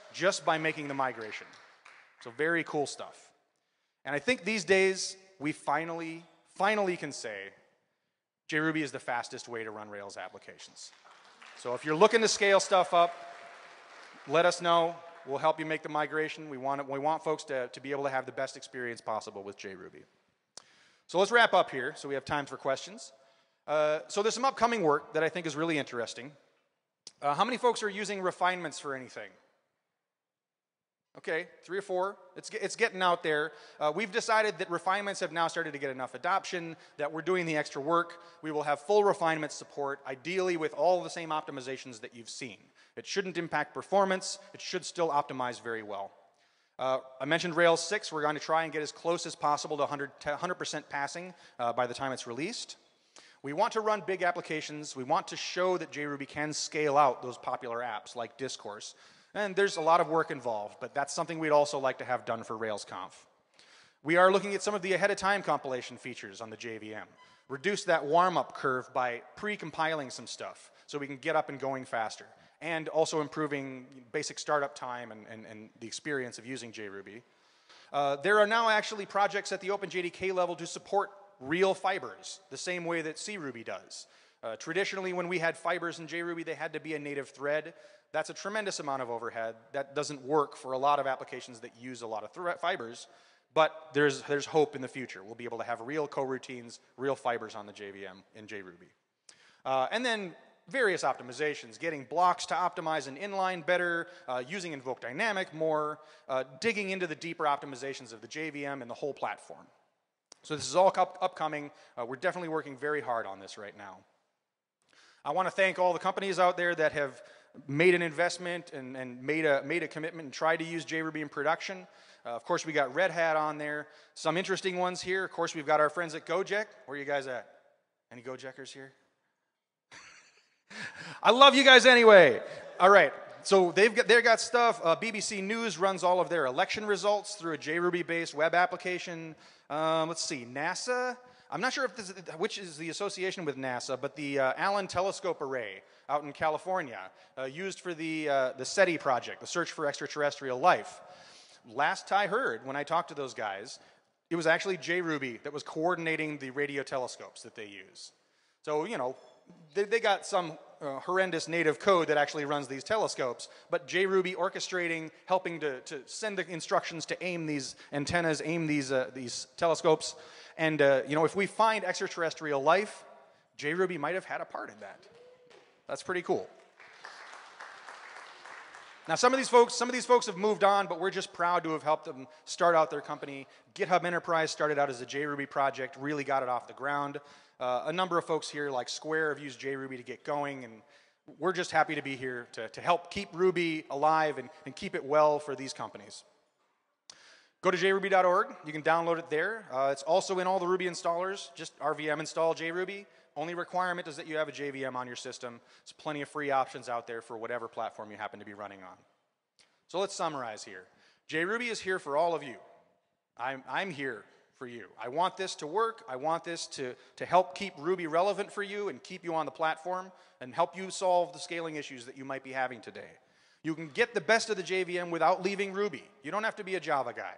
by making the migration. So very cool stuff. And I think these days, we finally can say JRuby is the fastest way to run Rails applications. So if you're looking to scale stuff up, let us know. We'll help you make the migration. We want folks to be able to have the best experience possible with JRuby. So let's wrap up here so we have time for questions. So there's some upcoming work that I think is really interesting. How many folks are using refinements for anything? Okay, 3 or 4. It's getting out there. We've decided that refinements have now started to get enough adoption, that we're doing the extra work. We will have full refinement support, ideally with all the same optimizations that you've seen. It shouldn't impact performance. It should still optimize very well. I mentioned Rails 6. We're going to try and get as close as possible to 100% passing by the time it's released. We want to run big applications. We want to show that JRuby can scale out those popular apps like Discourse. And there's a lot of work involved, but that's something we'd also like to have done for RailsConf. We are looking at some of the ahead-of-time compilation features on the JVM. Reduce that warm-up curve by pre-compiling some stuff so we can get up and going faster. And also improving basic startup time and the experience of using JRuby. There are now actually projects at the OpenJDK level to support real fibers, the same way that CRuby does. Traditionally, when we had fibers in JRuby, they had to be a native thread. That's a tremendous amount of overhead. That doesn't work for a lot of applications that use a lot of fibers, but there's hope in the future. We'll be able to have real coroutines, real fibers on the JVM in JRuby. And then various optimizations, getting blocks to optimize an inline better, using Invoke Dynamic more, digging into the deeper optimizations of the JVM and the whole platform. So this is all upcoming. We're definitely working very hard on this right now. I want to thank all the companies out there that have made an investment and made a commitment and tried to use JRuby in production. Of course, we got Red Hat on there. Some interesting ones here. Of course, we've got our friends at Gojek. Where are you guys at? Any Gojeckers here? I love you guys anyway. All right, so they've got stuff. BBC News runs all of their election results through a JRuby-based web application. Let's see, NASA. I'm not sure which is the association with NASA, but the Allen Telescope Array out in California, used for the SETI project, the Search for Extraterrestrial Life. Last I heard, when I talked to those guys, it was actually JRuby that was coordinating the radio telescopes that they use. So, you know, they got some horrendous native code that actually runs these telescopes, but JRuby orchestrating, helping to send the instructions to aim these antennas, aim these telescopes. And, you know, if we find extraterrestrial life, JRuby might have had a part in that. That's pretty cool. Now, some of these folks have moved on, but we're just proud to have helped them start out their company. GitHub Enterprise started out as a JRuby project, really got it off the ground. A number of folks here, like Square, have used JRuby to get going, and we're just happy to be here to help keep Ruby alive and keep it well for these companies. Go to jruby.org. You can download it there. It's also in all the Ruby installers. Just RVM install JRuby. Only requirement is that you have a JVM on your system. There's plenty of free options out there for whatever platform you happen to be running on. So let's summarize here. JRuby is here for all of you. I'm here for you. I want this to work. I want this to help keep Ruby relevant for you and keep you on the platform and help you solve the scaling issues that you might be having today. You can get the best of the JVM without leaving Ruby. You don't have to be a Java guy.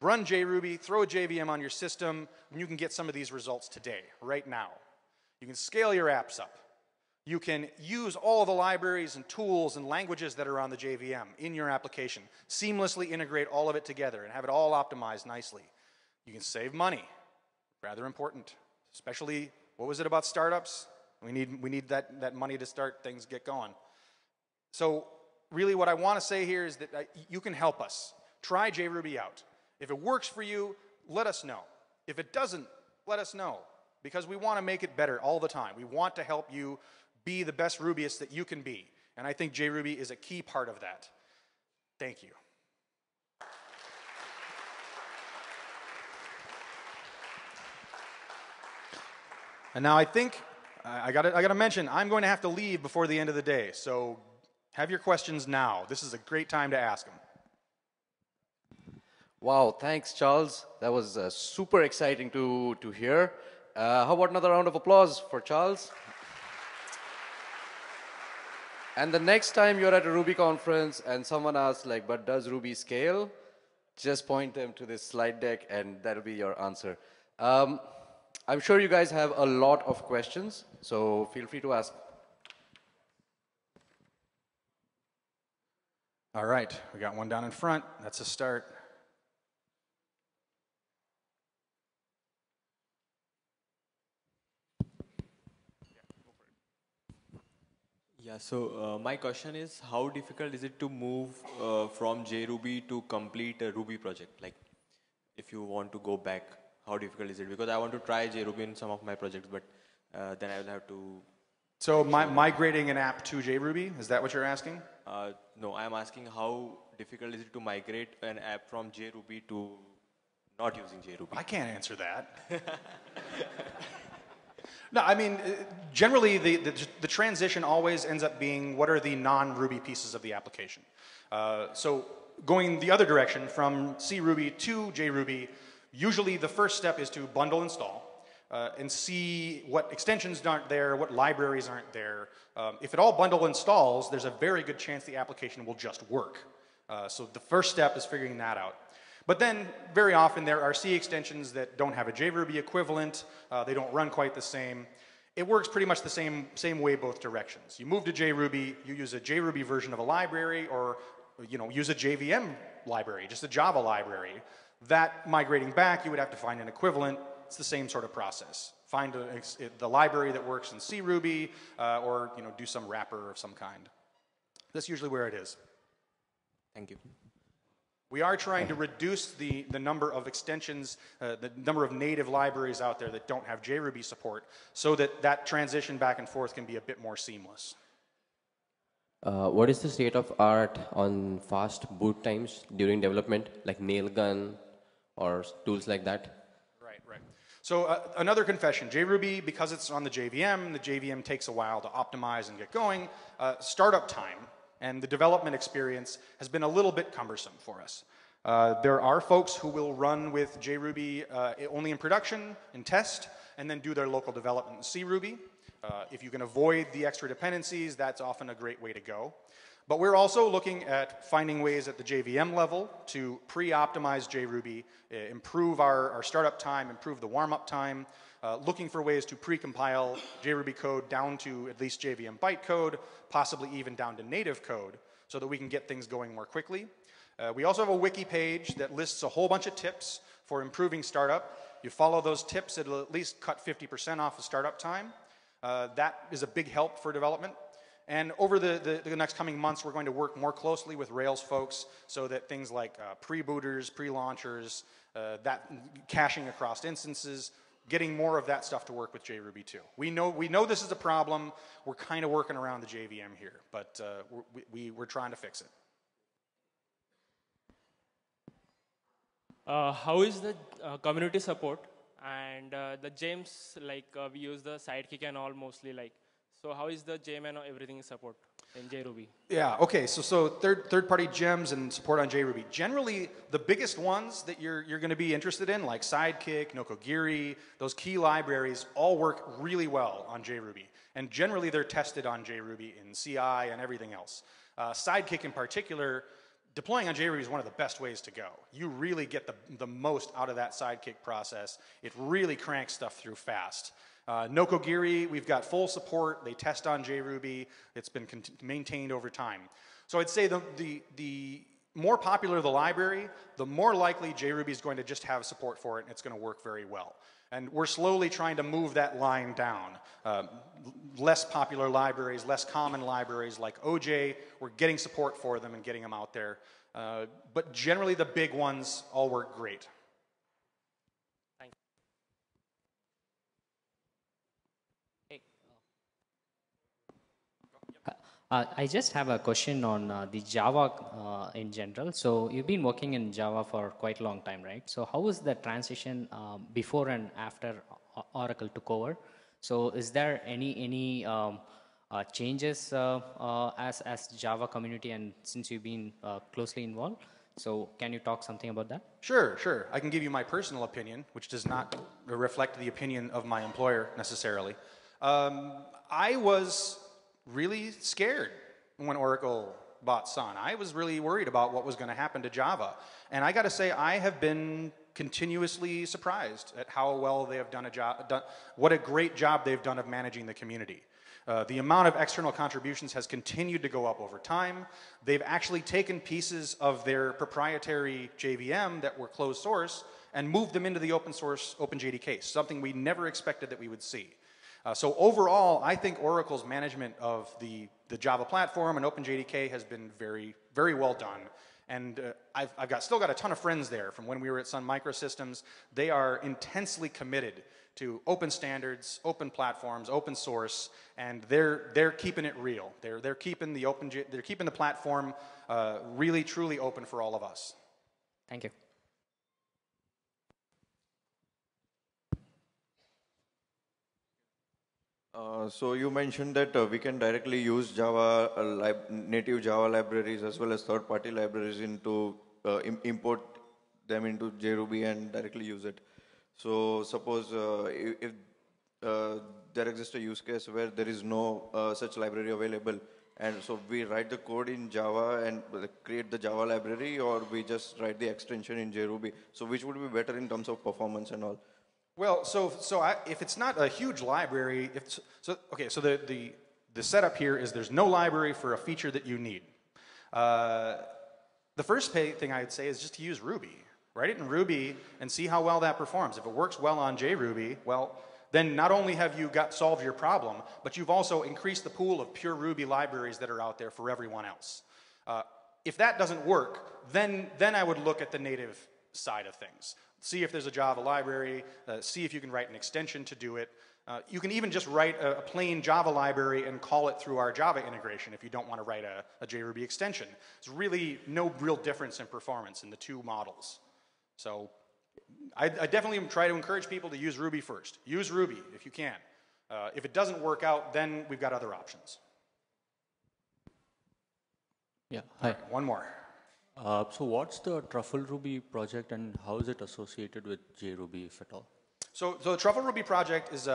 Run JRuby, throw a JVM on your system, and you can get some of these results today, right now. You can scale your apps up. You can use all of the libraries and tools and languages that are on the JVM in your application, seamlessly integrate all of it together and have it all optimized nicely. You can save money, rather important, especially, what was it about startups? We need that money to start things get going. So really what I want to say here is that you can help us. Try JRuby out. If it works for you, let us know. If it doesn't, let us know. Because we want to make it better all the time. We want to help you be the best Rubyist that you can be. And I think JRuby is a key part of that. Thank you. And now I think, I gotta mention, I'm going to have to leave before the end of the day. So have your questions now. This is a great time to ask them. Wow, thanks, Charles. That was super exciting to hear. How about another round of applause for Charles? And the next time you're at a Ruby conference and someone asks, like, but does Ruby scale? Just point them to this slide deck and that'll be your answer. I'm sure you guys have a lot of questions, so feel free to ask. All right, we got one down in front. That's a start. Yeah, so my question is, how difficult is it to move from JRuby to complete a Ruby project? Like, if you want to go back, how difficult is it? Because I want to try JRuby in some of my projects, but then I will have to... So migrating an app to JRuby, is that what you're asking? No, I'm asking how difficult is it to migrate an app from JRuby to not using JRuby? I can't answer that. No, I mean, generally the transition always ends up being what are the non-Ruby pieces of the application. So going the other direction from CRuby to JRuby, usually the first step is to bundle install and see what extensions aren't there, what libraries aren't there. If it all bundle installs, there's a very good chance the application will just work. So the first step is figuring that out. But then, very often, there are C extensions that don't have a JRuby equivalent. They don't run quite the same. It works pretty much the same way both directions. You move to JRuby, you use a JRuby version of a library, or use a JVM library, just a Java library. That migrating back, you would have to find an equivalent. It's the same sort of process. Find the library that works in CRuby, or do some wrapper of some kind. That's usually where it is. Thank you. We are trying to reduce the number of extensions, the number of native libraries out there that don't have JRuby support, so that transition back and forth can be a bit more seamless. What is the state of art on fast boot times during development, like Nailgun or tools like that? Right. So another confession, JRuby, because it's on the JVM takes a while to optimize and get going. Startup time and the development experience has been a little bit cumbersome for us. There are folks who will run with JRuby only in production, in test, and then do their local development in CRuby. If you can avoid the extra dependencies, that's often a great way to go. But we're also looking at finding ways at the JVM level to pre-optimize JRuby, improve our startup time, improve the warm-up time, looking for ways to pre-compile JRuby code down to at least JVM bytecode, possibly even down to native code, so that we can get things going more quickly. We also have a wiki page that lists a whole bunch of tips for improving startup. You follow those tips, it'll at least cut 50% off of startup time. That is a big help for development. And over the next coming months, we're going to work more closely with Rails folks so that things like pre-booters, pre-launchers, that caching across instances, getting more of that stuff to work with JRuby too. We know this is a problem. We're kind of working around the JVM here, but we're trying to fix it. How is the community support and the gems, like we use the sidekick and all mostly, like, so how is the gem and everything support in JRuby? Yeah, okay, so third-party gems and support on JRuby. Generally, the biggest ones that you're going to be interested in, like Sidekick, Nokogiri, those key libraries, all work really well on JRuby. And generally, they're tested on JRuby in CI and everything else. Sidekick in particular, deploying on JRuby is one of the best ways to go. You really get the most out of that Sidekick process. It really cranks stuff through fast. Nokogiri, we've got full support. They test on JRuby. It's been maintained over time. So I'd say the more popular the library, the more likely JRuby is going to just have support for it, and it's going to work very well. And we're slowly trying to move that line down. Less popular libraries, less common libraries like OJ, we're getting support for them and getting them out there. But generally the big ones all work great. I just have a question on the Java in general. So you've been working in Java for quite a long time, right? So how was the transition before and after Oracle took over? So is there any changes as Java community, and since you've been closely involved? So can you talk something about that? Sure. I can give you my personal opinion, which does not reflect the opinion of my employer necessarily. I was really scared when Oracle bought Sun. I was really worried about what was going to happen to Java. And I got to say, I have been continuously surprised at how well they have done what a great job they've done of managing the community. The amount of external contributions has continued to go up over time. They've actually taken pieces of their proprietary JVM that were closed source and moved them into the open source OpenJDK, something we never expected that we would see. So overall, I think Oracle's management of the Java platform and OpenJDK has been very, very well done. And I've still got a ton of friends there from when we were at Sun Microsystems. They are intensely committed to open standards, open platforms, open source, and they're keeping it real. They're keeping the platform really truly open for all of us. Thank you. So you mentioned that we can directly use Java native Java libraries as well as third-party libraries into import them into JRuby and directly use it. So suppose if there exists a use case where there is no such library available, and so we write the code in Java and create the Java library, or we just write the extension in JRuby. So which would be better in terms of performance and all? Well, if it's not a huge library, the setup here is there's no library for a feature that you need. The first thing I'd say is just to use Ruby. Write it in Ruby and see how well that performs. If it works well on JRuby, well, then not only have you solved your problem, but you've also increased the pool of pure Ruby libraries that are out there for everyone else. If that doesn't work, then I would look at the native side of things. See if there's a Java library, see if you can write an extension to do it. You can even just write a plain Java library and call it through our Java integration if you don't want to write a JRuby extension. There's really no real difference in performance in the two models. So I definitely try to encourage people to use Ruby first. Use Ruby if you can. If it doesn't work out, then we've got other options. Yeah, hi. Right, one more. So what's the Truffle Ruby project and how is it associated with JRuby, if at all? So the Truffle Ruby project is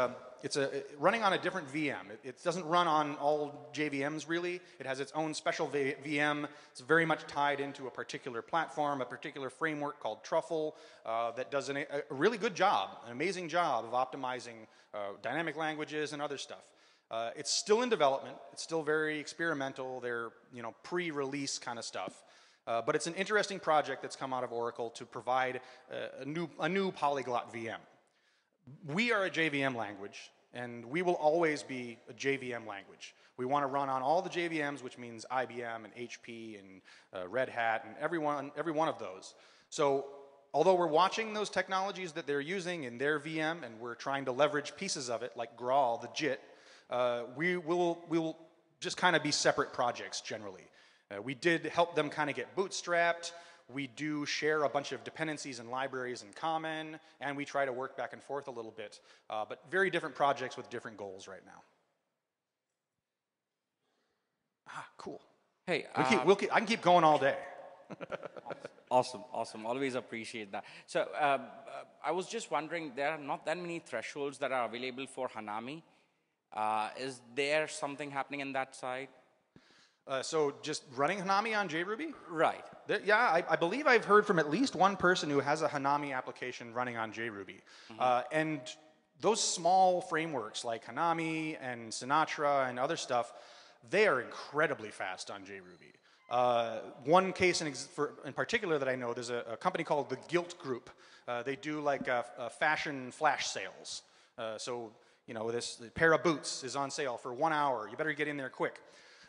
it's running on a different VM. It doesn't run on all JVMs really. It has its own special VM. It's very much tied into a particular platform, a particular framework called Truffle that does a really good job, an amazing job of optimizing dynamic languages and other stuff. It's still in development. It's still very experimental. They're pre-release kind of stuff. But it's an interesting project that's come out of Oracle to provide a new polyglot VM. We are a JVM language. And we will always be a JVM language. We want to run on all the JVMs, which means IBM and HP and Red Hat and every one of those. So although we're watching those technologies that they're using in their VM and we're trying to leverage pieces of it, like Graal, the JIT, we will just kind of be separate projects generally. We did help them kind of get bootstrapped. We do share a bunch of dependencies and libraries in common, and we try to work back and forth a little bit. But very different projects with different goals right now. Ah, cool. Hey, I can keep going all day. awesome. Always appreciate that. So I was just wondering, there are not that many thresholds that are available for Hanami. Is there something happening in that side? So just running Hanami on JRuby? Right. Yeah, I believe I've heard from at least one person who has a Hanami application running on JRuby. And those small frameworks like Hanami and Sinatra and other stuff, they are incredibly fast on JRuby. One case in particular that I know, there's a company called the Gilt Group. They do like fashion flash sales. So, you know, this pair of boots is on sale for 1 hour. You better get in there quick.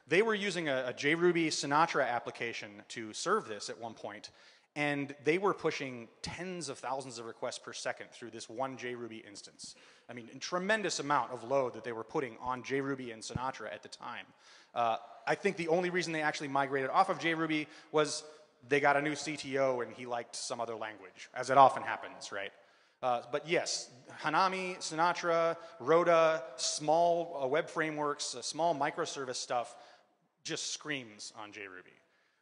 They were using a JRuby Sinatra application to serve this at one point, and they were pushing tens of thousands of requests per second through this one JRuby instance. I mean, a tremendous amount of load that they were putting on JRuby and Sinatra at the time. I think the only reason they actually migrated off of JRuby was they got a new CTO and he liked some other language, as it often happens, right? But yes, Hanami, Sinatra, Rhoda, small web frameworks, small microservice stuff just screams on JRuby.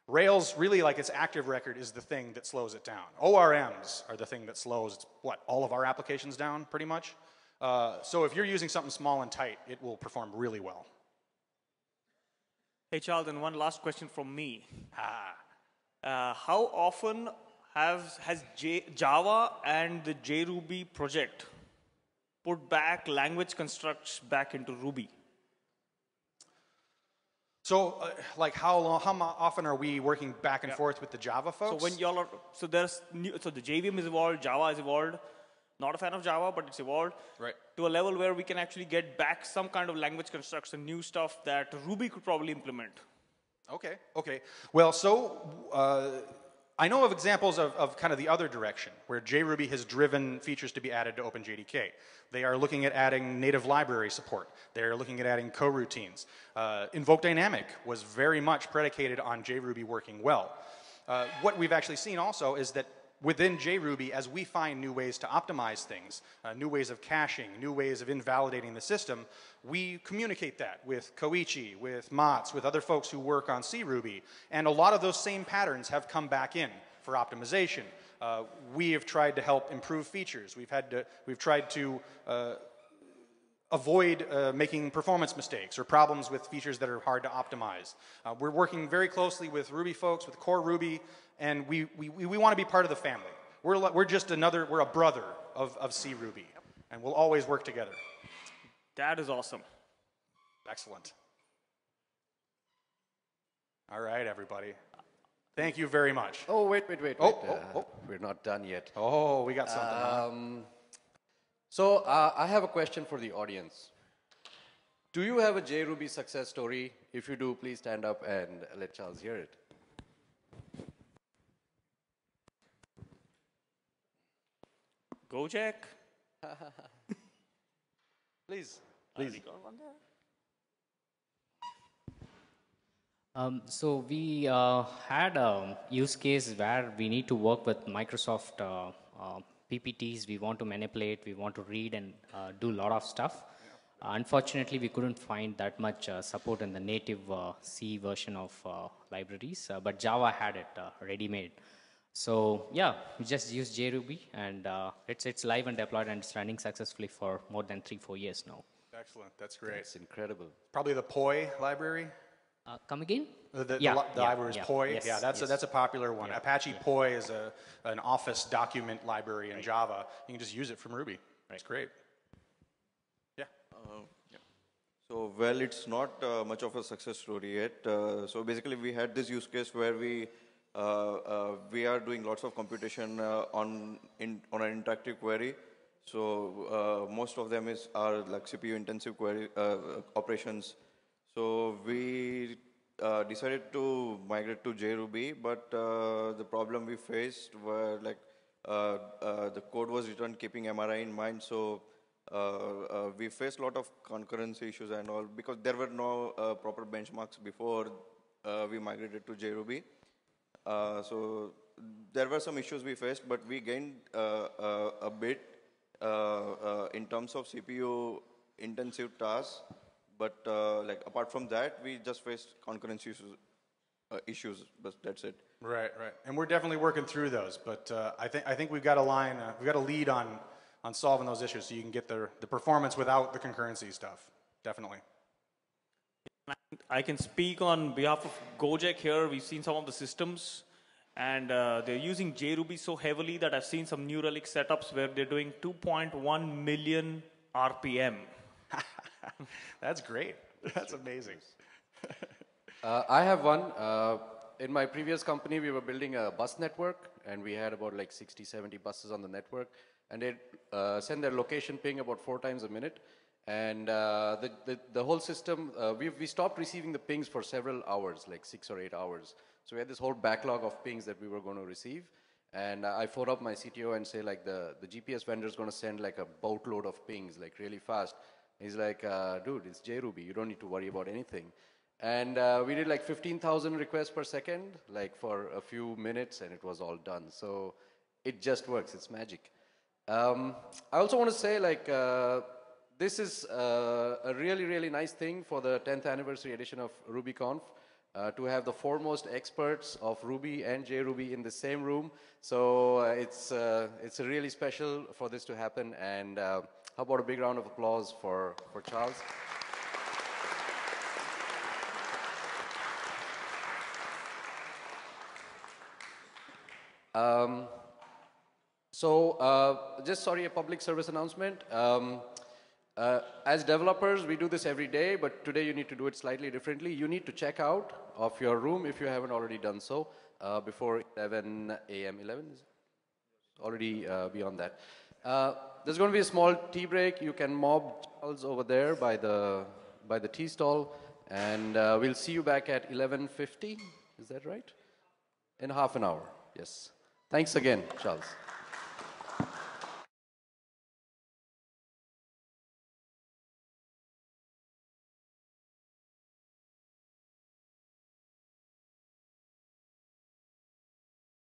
Rails, really, like its active record is the thing that slows it down. ORMs are the thing that slows, all of our applications down, pretty much. So if you're using something small and tight, it will perform really well. Hey, Charles, and one last question from me. How often has Java and the JRuby project put back language constructs back into Ruby? So, like, how often are we working back and forth with the Java folks? So when y'all are, so the JVM is evolved, Java is evolved. Not a fan of Java, but it's evolved to a level where we can actually get back some kind of language constructs and new stuff that Ruby could probably implement. Okay. Well, so I know of examples of kind of the other direction, where JRuby has driven features to be added to OpenJDK. They are looking at adding native library support. They're looking at adding coroutines. Invoke Dynamic was very much predicated on JRuby working well. What we've actually seen also is that within JRuby, as we find new ways to optimize things, new ways of caching, new ways of invalidating the system, we communicate that with Koichi, with Mats, with other folks who work on CRuby. And a lot of those same patterns have come back in for optimization. We have tried to help improve features. We've tried to avoid making performance mistakes or problems with features that are hard to optimize. We're working very closely with Ruby folks, with core Ruby, and we want to be part of the family. We're just we're a brother of CRuby, and we'll always work together. That is awesome. Excellent. All right, everybody. Thank you very much. Oh, wait. We're not done yet. Oh, we got something. So I have a question for the audience. Do you have a JRuby success story? If you do, please stand up and let Charles hear it. Go Jack. Please. So we had a use case where we need to work with Microsoft PPTs. We want to manipulate, we want to read and do a lot of stuff. Unfortunately, we couldn't find that much support in the native C version of libraries, but Java had it ready-made. So yeah, we just use JRuby, and it's live and deployed, and it's running successfully for more than 3-4 years now. Excellent, that's great. It's incredible. Probably the POI library. Come again? The library is POI. Yes, yeah, that's a popular one. Yeah. Apache POI is an Office document library in Java. You can just use it from Ruby. It's great. Yeah. So, well, it's not much of a success story yet. So basically, we had this use case where we are doing lots of computation on an interactive query. So most of them are like CPU intensive query operations. So we decided to migrate to JRuby, but the problem we faced were like the code was written keeping MRI in mind. So we faced a lot of concurrency issues and all because there were no proper benchmarks before we migrated to JRuby. So there were some issues we faced, but we gained a bit in terms of CPU intensive tasks. But like apart from that, we just faced concurrency issues, but that's it. Right, right. And we're definitely working through those. But I think we've got we've got a lead on solving those issues, so you can get the performance without the concurrency stuff. Definitely. I can speak on behalf of Gojek here. We've seen some of the systems, and they're using JRuby so heavily that I've seen some New Relic setups where they're doing 2.1 million RPM. That's great. That's amazing. I have one. In my previous company, we were building a bus network, and we had about like 60, 70 buses on the network, and they send their location ping about 4 times a minute. And the whole system, we stopped receiving the pings for several hours, like 6 or 8 hours. So we had this whole backlog of pings that we were going to receive. And I phone up my CTO and say like the GPS vendor is going to send like a boatload of pings, like really fast. He's like, dude, it's JRuby. You don't need to worry about anything. And we did like 15,000 requests per second, like for a few minutes, and it was all done. So it just works. It's magic. I also want to say like, this is a really, really nice thing for the 10th anniversary edition of RubyConf, to have the foremost experts of Ruby and JRuby in the same room. So it's really special for this to happen. And how about a big round of applause for Charles? Just a public service announcement. As developers, we do this every day, but today you need to do it slightly differently. You need to check out of your room if you haven't already done so before 11 a.m. 11 is already beyond that. There's going to be a small tea break. You can mob Charles over there by the tea stall, and we'll see you back at 11:50. Is that right? In half an hour. Yes. Thanks again, Charles.